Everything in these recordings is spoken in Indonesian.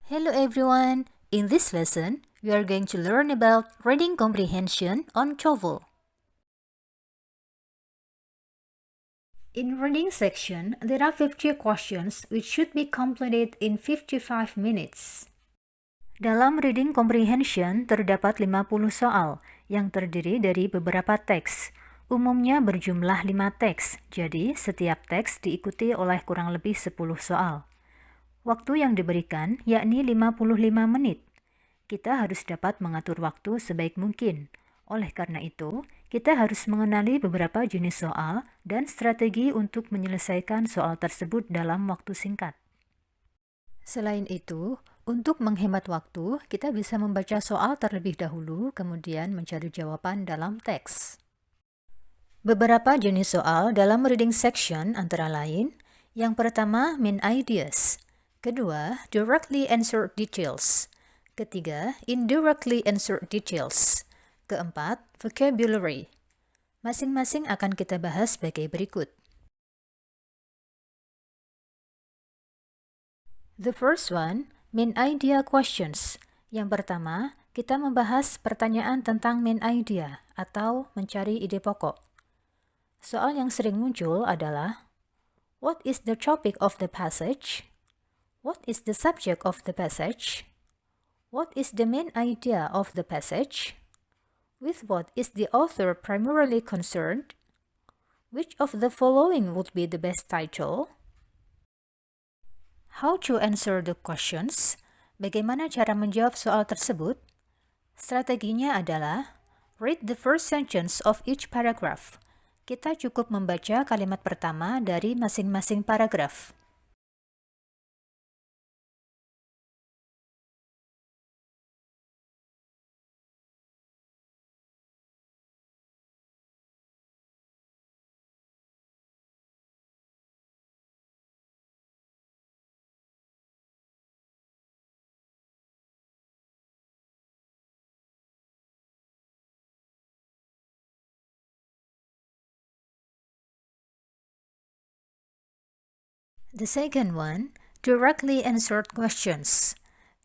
Hello everyone! In this lesson, we are going to learn about reading comprehension on TOEFL. In reading section, there are 50 questions which should be completed in 55 minutes. Dalam reading comprehension terdapat 50 soal yang terdiri dari beberapa teks. Umumnya berjumlah 5 teks, jadi setiap teks diikuti oleh kurang lebih 10 soal. Waktu yang diberikan yakni 55 menit. Kita harus dapat mengatur waktu sebaik mungkin. Oleh karena itu, kita harus mengenali beberapa jenis soal dan strategi untuk menyelesaikan soal tersebut dalam waktu singkat. Selain itu, untuk menghemat waktu, kita bisa membaca soal terlebih dahulu, kemudian mencari jawaban dalam teks. Beberapa jenis soal dalam reading section antara lain, yang pertama, main ideas. Kedua, directly answer details. Ketiga, indirectly answer details. Keempat, vocabulary. Masing-masing akan kita bahas sebagai berikut. The first one, main idea questions. Yang pertama, kita membahas pertanyaan tentang main idea atau mencari ide pokok. Soal yang sering muncul adalah, what is the topic of the passage? What is the subject of the passage? What is the main idea of the passage? With what is the author primarily concerned? Which of the following would be the best title? How to answer the questions? Bagaimana cara menjawab soal tersebut? Strateginya adalah, read the first sentence of each paragraph. Kita cukup membaca kalimat pertama dari masing-masing paragraf. The second one, directly answered questions.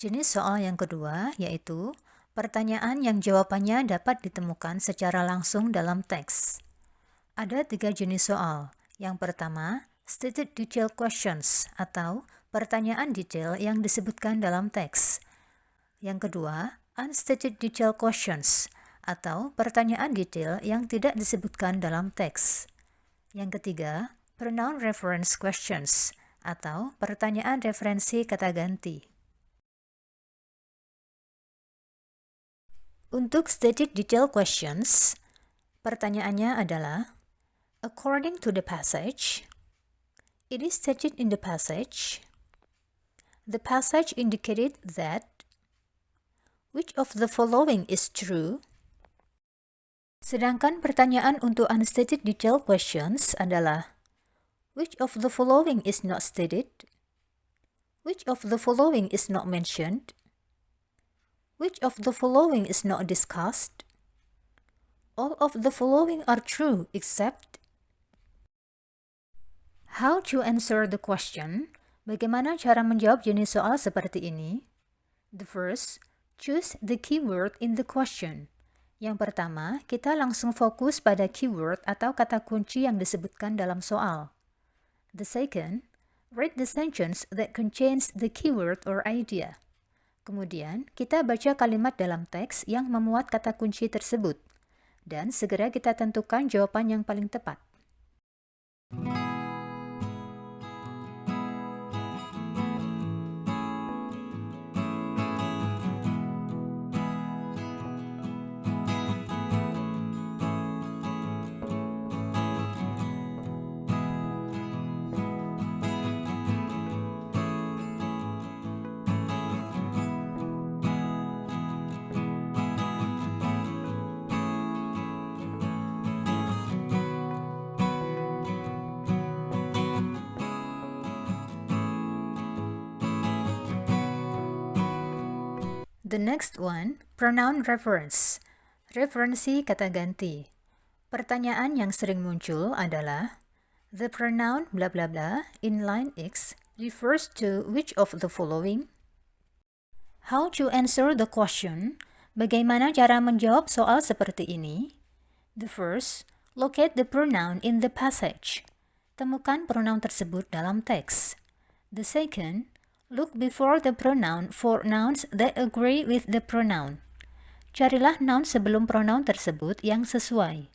Jenis soal yang kedua yaitu pertanyaan yang jawabannya dapat ditemukan secara langsung dalam teks. Ada 3 jenis soal. Yang pertama, stated detail questions atau pertanyaan detail yang disebutkan dalam teks. Yang kedua, unstated detail questions atau pertanyaan detail yang tidak disebutkan dalam teks. Yang ketiga, pronoun reference questions atau pertanyaan referensi kata ganti. Untuk stated detail questions, pertanyaannya adalah, according to the passage, it is stated in the passage indicated that, which of the following is true? Sedangkan pertanyaan untuk unstated detail questions adalah, which of the following is not stated? Which of the following is not mentioned? Which of the following is not discussed? All of the following are true except. How to answer the question? Bagaimana cara menjawab jenis soal seperti ini? The first, choose the keyword in the question. Yang pertama, kita langsung fokus pada keyword atau kata kunci yang disebutkan dalam soal. The second, read the sentence that contains the keyword or idea. Kemudian, kita baca kalimat dalam teks yang memuat kata kunci tersebut. Dan segera kita tentukan jawaban yang paling tepat. The next one, pronoun reference. Referensi kata ganti. Pertanyaan yang sering muncul adalah, the pronoun bla bla bla in line X refers to which of the following? How to answer the question? Bagaimana cara menjawab soal seperti ini? The first, locate the pronoun in the passage. Temukan pronoun tersebut dalam teks. The second, look before the pronoun for nouns that agree with the pronoun. Carilah noun sebelum pronoun tersebut yang sesuai.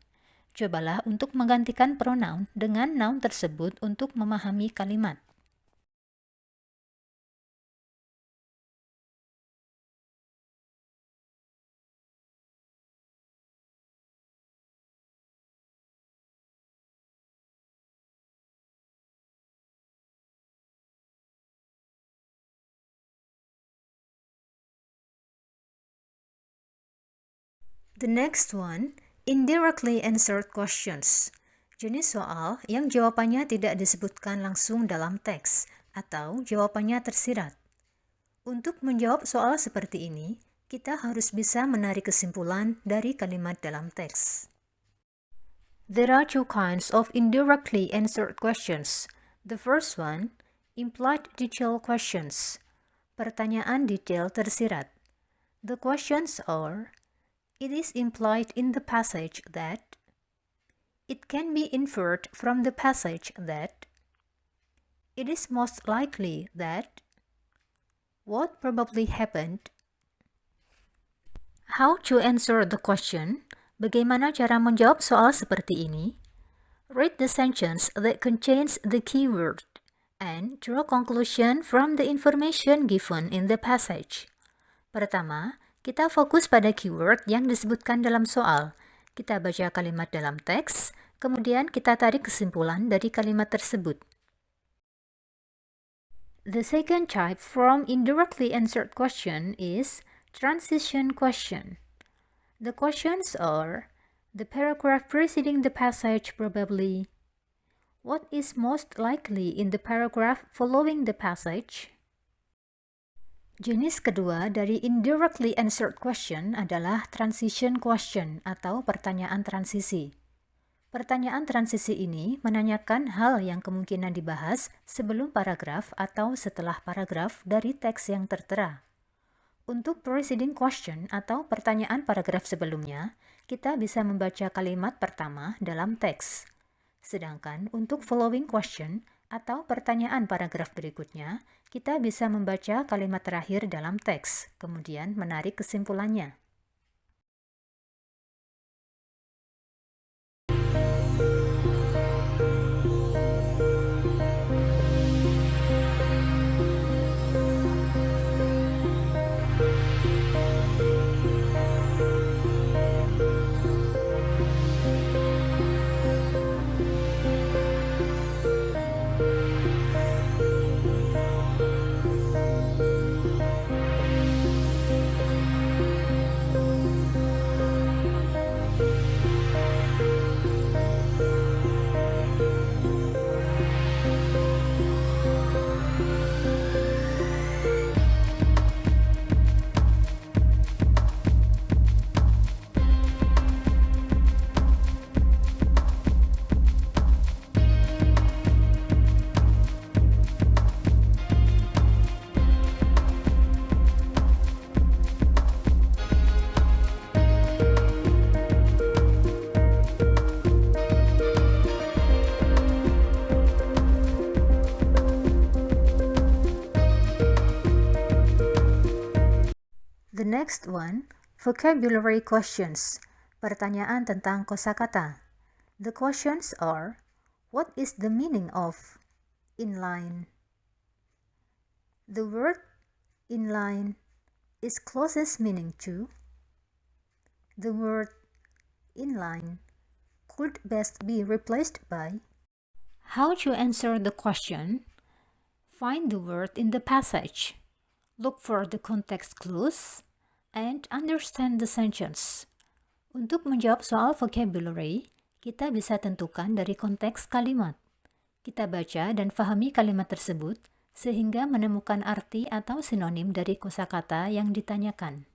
Cobalah untuk menggantikan pronoun dengan noun tersebut untuk memahami kalimat. The next one, indirectly answered questions. Jenis soal yang jawabannya tidak disebutkan langsung dalam teks atau jawabannya tersirat. Untuk menjawab soal seperti ini, kita harus bisa menarik kesimpulan dari kalimat dalam teks. There are two kinds of indirectly answered questions. The first one, implied detail questions. Pertanyaan detail tersirat. The questions are, it is implied in the passage that, it can be inferred from the passage that, it is most likely that, what probably happened. How to answer the question? Bagaimana cara menjawab soal seperti ini? Read the sentence that contains the keyword and draw conclusion from the information given in the passage. Pertama, kita fokus pada keyword yang disebutkan dalam soal. Kita baca kalimat dalam teks, kemudian kita tarik kesimpulan dari kalimat tersebut. The second type from indirectly answered question is transition question. The questions are, the paragraph preceding the passage probably, what is most likely in the paragraph following the passage. Jenis kedua dari indirectly answered question adalah transition question atau pertanyaan transisi. Pertanyaan transisi ini menanyakan hal yang kemungkinan dibahas sebelum paragraf atau setelah paragraf dari teks yang tertera. Untuk preceding question atau pertanyaan paragraf sebelumnya, kita bisa membaca kalimat pertama dalam teks. Sedangkan untuk following question atau pertanyaan paragraf berikutnya, kita bisa membaca kalimat terakhir dalam teks, kemudian menarik kesimpulannya. The next one, vocabulary questions. Pertanyaan tentang kosakata. The questions are, what is the meaning of inline? The word inline is closest meaning to. The word inline could best be replaced by. How to answer the question? Find the word in the passage. Look for the context clues and understand the sentence. Untuk menjawab soal vocabulary, kita bisa tentukan dari konteks kalimat. Kita baca dan fahami kalimat tersebut sehingga menemukan arti atau sinonim dari kosakata yang ditanyakan.